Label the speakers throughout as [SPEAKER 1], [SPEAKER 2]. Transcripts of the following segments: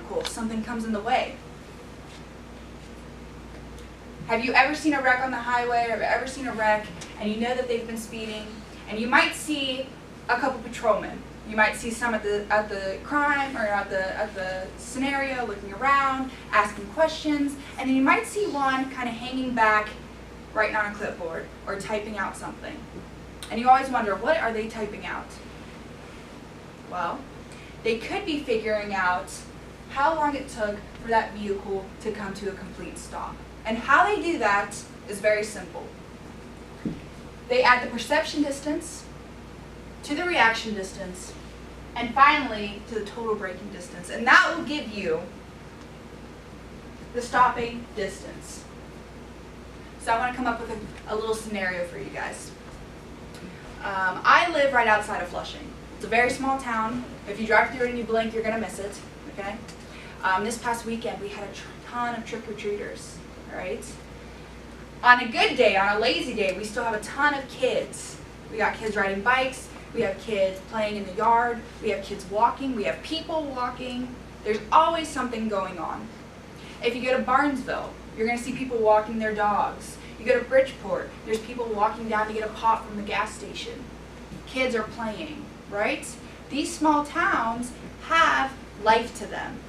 [SPEAKER 1] vehicle if something comes in the way. Have you ever seen a wreck on the highway, or have you ever seen a wreck and you know that they've been speeding, and you might see a couple patrolmen. You might see some at the crime, or at the scenario, looking around, asking questions, and then you might see one kind of hanging back, writing on a clipboard or typing out something. And you always wonder, what are they typing out? Well, they could be figuring out how long it took for that vehicle to come to a complete stop. And how they do that is very simple. They add the perception distance to the reaction distance, and finally to the total braking distance. And that will give you the stopping distance. So I want to come up with a little scenario for you guys. I live right outside of Flushing. It's a very small town. If you drive through it and you blink, you're going to miss it. Okay? This past weekend, we had a ton of trick-or-treaters. All right? On a good day, on a lazy day, we still have a ton of kids. We got kids riding bikes. We have kids playing in the yard. We have kids walking. We have people walking. There's always something going on. If you go to Barnesville, you're going to see people walking their dogs. You go to Bridgeport, there's people walking down to get a pop from the gas station. Kids are playing, right? These small towns have life to them.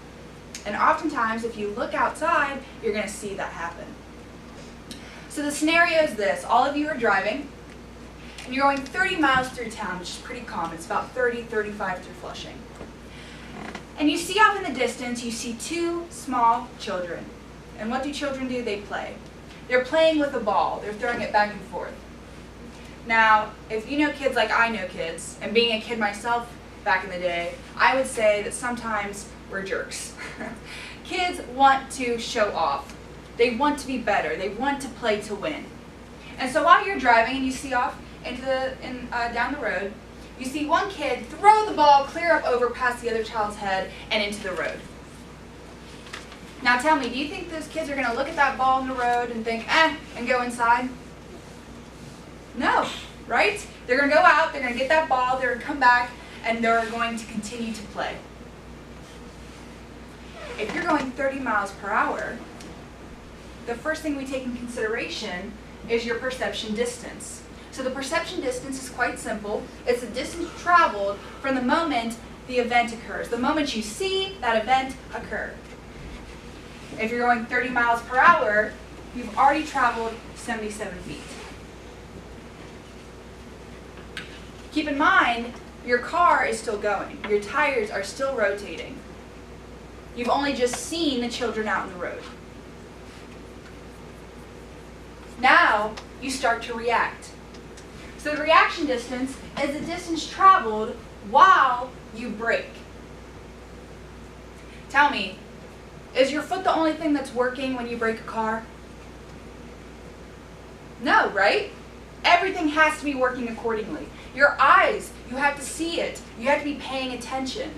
[SPEAKER 1] And oftentimes, if you look outside, you're going to see that happen. So the scenario is this. All of you are driving, and you're going 30 miles through town, which is pretty common. It's about 30, 35 through Flushing. And you see off in the distance, you see two small children. And what do children do? They play. They're playing with a ball. They're throwing it back and forth. Now, if you know kids like I know kids, and being a kid myself back in the day, I would say that sometimes we're jerks. Kids want to show off. They want to be better. They want to play to win. And so while you're driving and you see off down the road, you see one kid throw the ball clear up over past the other child's head and into the road. Now tell me, do you think those kids are going to look at that ball in the road and think, and go inside? No, right? They're going to go out, they're going to get that ball, they're going to come back, and they're going to continue to play. If you're going 30 miles per hour, the first thing we take in consideration is your perception distance. So the perception distance is quite simple. It's the distance traveled from the moment the event occurs, the moment you see that event occur. If you're going 30 miles per hour, you've already traveled 77 feet. Keep in mind, your car is still going. Your tires are still rotating. You've only just seen the children out in the road. Now, you start to react. So the reaction distance is the distance traveled while you brake. Tell me, is your foot the only thing that's working when you brake a car? No, right? Everything has to be working accordingly. Your eyes, you have to see it. You have to be paying attention.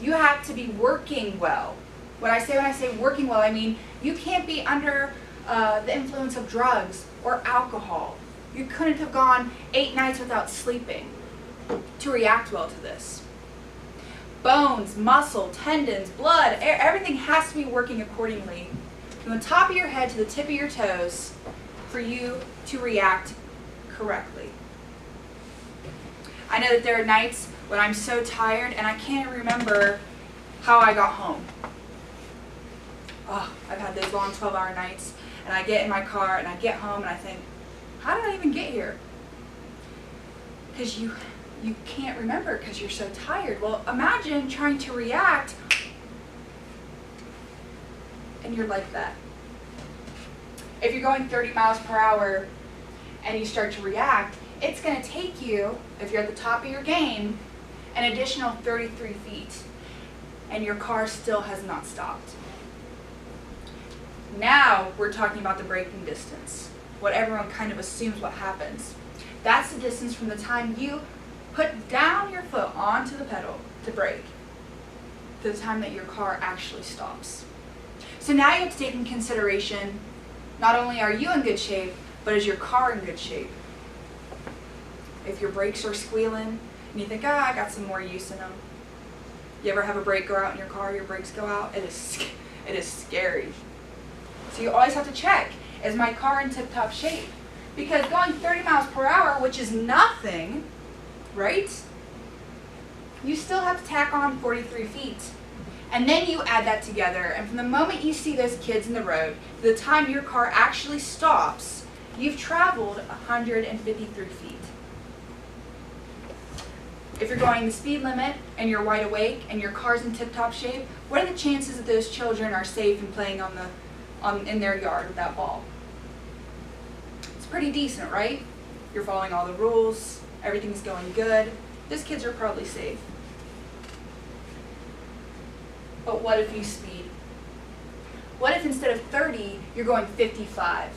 [SPEAKER 1] You have to be working well. When I say working well, I mean you can't be under the influence of drugs or alcohol. You couldn't have gone 8 nights without sleeping to react well to this. Bones, muscle, tendons, blood, everything has to be working accordingly from the top of your head to the tip of your toes for you to react correctly. I know that there are nights when I'm so tired and I can't remember how I got home. Oh, I've had those long 12-hour nights, and I get in my car and I get home and I think, how did I even get here? Because you can't remember because you're so tired. Well, imagine trying to react and you're like that. If you're going 30 miles per hour and you start to react, it's going to take you, if you're at the top of your game, an additional 33 feet, and your car still has not stopped. Now we're talking about the braking distance, what everyone kind of assumes what happens. That's the distance from the time you put down your foot onto the pedal to brake to the time that your car actually stops. So now you have to take in consideration, not only are you in good shape, but is your car in good shape? If your brakes are squealing and you think, I got some more use in them, You ever have a brake go out in your car, your brakes go out? It is scary. So you always have to check, is my car in tip-top shape? Because going 30 miles per hour, which is nothing, right? You still have to tack on 43 feet. And then you add that together, and from the moment you see those kids in the road, to the time your car actually stops, you've traveled 153 feet. If you're going the speed limit and you're wide awake and your car's in tip-top shape, what are the chances that those children are safe and playing in their yard with that ball? It's pretty decent, right? You're following all the rules, everything's going good. Those kids are probably safe. But what if you speed? What if instead of 30, you're going 55?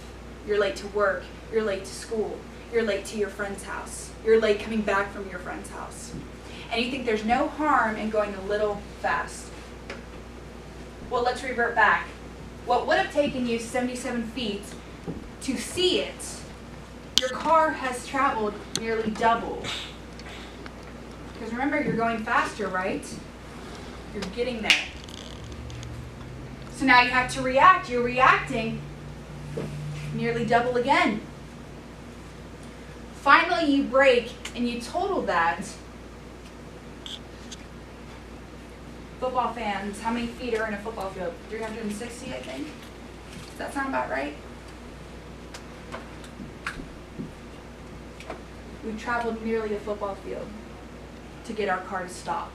[SPEAKER 1] You're late to work, you're late to school, you're late to your friend's house, you're late coming back from your friend's house. And you think there's no harm in going a little fast. Well, let's revert back. What would have taken you 77 feet to see it, your car has traveled nearly double. Because remember, you're going faster, right? You're getting there. So now you have to react. You're reacting nearly double again. Finally, you brake and you total that. Football fans, how many feet are in a football field? 360, I think. Does that sound about right? We've traveled nearly a football field to get our car to stop.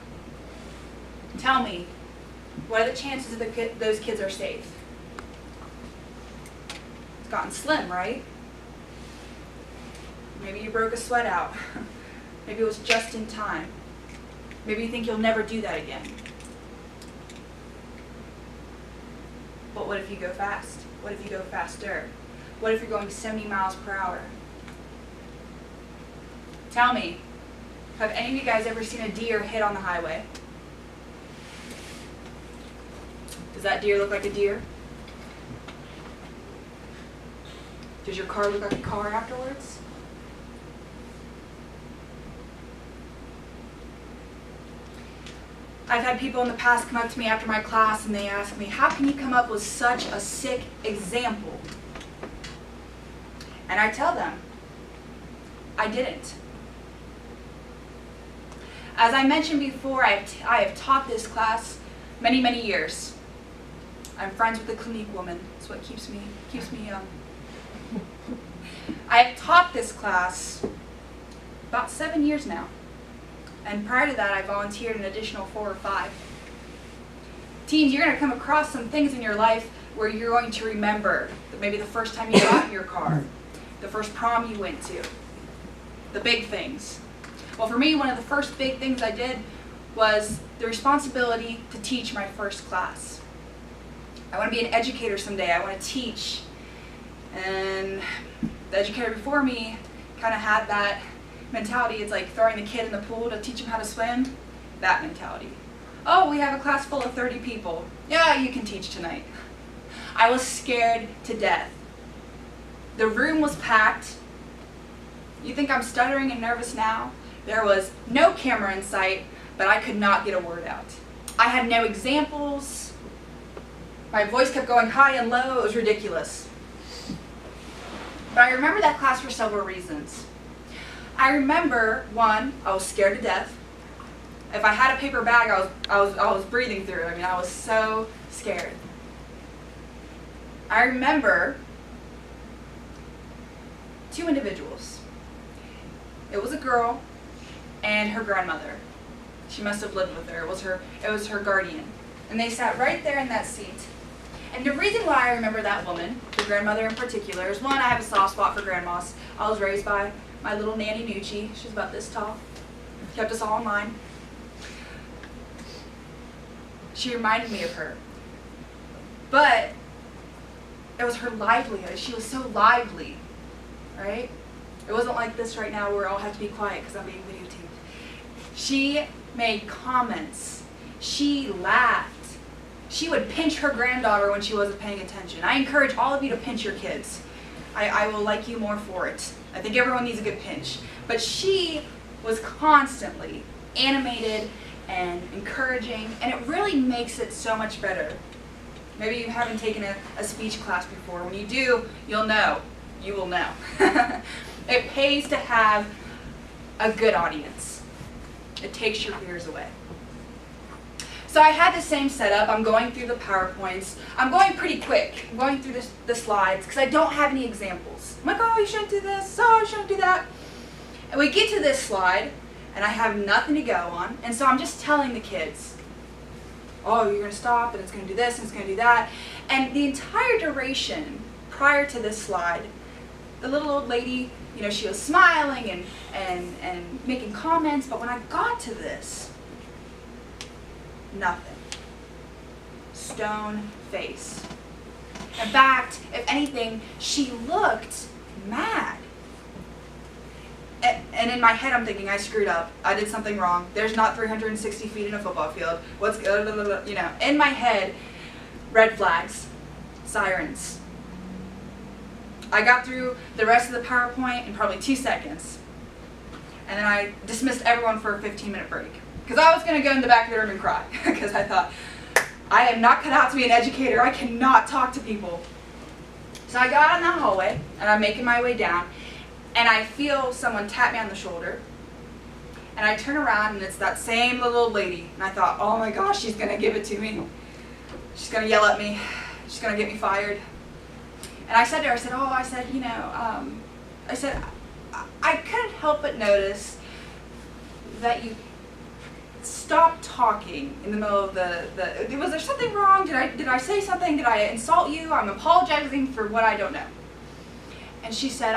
[SPEAKER 1] Tell me, what are the chances that those kids are safe? It's gotten slim, right? Maybe you broke a sweat out. Maybe it was just in time. Maybe you think you'll never do that again. But what if you go fast? What if you go faster? What if you're going 70 miles per hour? Tell me, have any of you guys ever seen a deer hit on the highway? Does that deer look like a deer? Does your car look like a car afterwards? I've had people in the past come up to me after my class and they ask me, how can you come up with such a sick example? And I tell them, I didn't. As I mentioned before, I have taught this class many, many years. I'm friends with the Clinique woman. That's what keeps me young. I have taught this class about 7 years now. And prior to that, I volunteered an additional 4 or 5. Teens, you're going to come across some things in your life where you're going to remember that maybe the first time you got in your car, the first prom you went to, the big things. Well, for me, one of the first big things I did was the responsibility to teach my first class. I want to be an educator someday. I want to teach. And the educator before me kind of had that mentality. It's like throwing the kid in the pool to teach him how to swim. That mentality. Oh, we have a class full of 30 people. Yeah, you can teach tonight. I was scared to death. The room was packed. You think I'm stuttering and nervous now? There was no camera in sight, but I could not get a word out. I had no examples. My voice kept going high and low. It was ridiculous. But I remember that class for several reasons. I remember, one, I was scared to death. If I had a paper bag, I was breathing through it. I mean, I was so scared. I remember 2 individuals. It was a girl and her grandmother. She must have lived with her. It was her guardian. And they sat right there in that seat. And the reason why I remember that woman, the grandmother in particular, is one, I have a soft spot for grandmas. I was raised by my little Nanny Nucci. She's about this tall. Kept us all in line. She reminded me of her. But it was her livelihood. She was so lively, right? It wasn't like this right now where I'll have to be quiet because I'm being videotaped. She made comments. She laughed. She would pinch her granddaughter when she wasn't paying attention. I encourage all of you to pinch your kids. I will like you more for it. I think everyone needs a good pinch. But she was constantly animated and encouraging, and it really makes it so much better. Maybe you haven't taken a speech class before. When you do, you'll know. You will know. It pays to have a good audience. It takes your fears away. So I had the same setup. I'm going through the PowerPoints. I'm going pretty quick. I'm going through the slides because I don't have any examples. I'm like, oh, you shouldn't do this. Oh, you shouldn't do that. And we get to this slide, and I have nothing to go on. And so I'm just telling the kids, oh, you're going to stop, and it's going to do this, and it's going to do that. And the entire duration prior to this slide, the little old lady, you know, she was smiling and making comments. But when I got to this, nothing. Stone face. In fact, if anything, she looked mad. And in my head, I'm thinking, I screwed up. I did something wrong. There's not 360 feet in a football field. What's, you know, in my head, red flags, sirens. I got through the rest of the PowerPoint in probably 2 seconds. And then I dismissed everyone for a 15-minute break. Because I was going to go in the back of the room and cry. Because I thought, I am not cut out to be an educator. I cannot talk to people. So I got out in that hallway, and I'm making my way down. And I feel someone tap me on the shoulder. And I turn around, and it's that same little old lady. And I thought, oh my gosh, she's going to give it to me. She's going to yell at me. She's going to get me fired. And I said to her, I said, you know, I said, I couldn't help but notice that you stopped talking in the middle of was there something wrong? Did I say something? Did I insult you? I'm apologizing for what I don't know. And she said,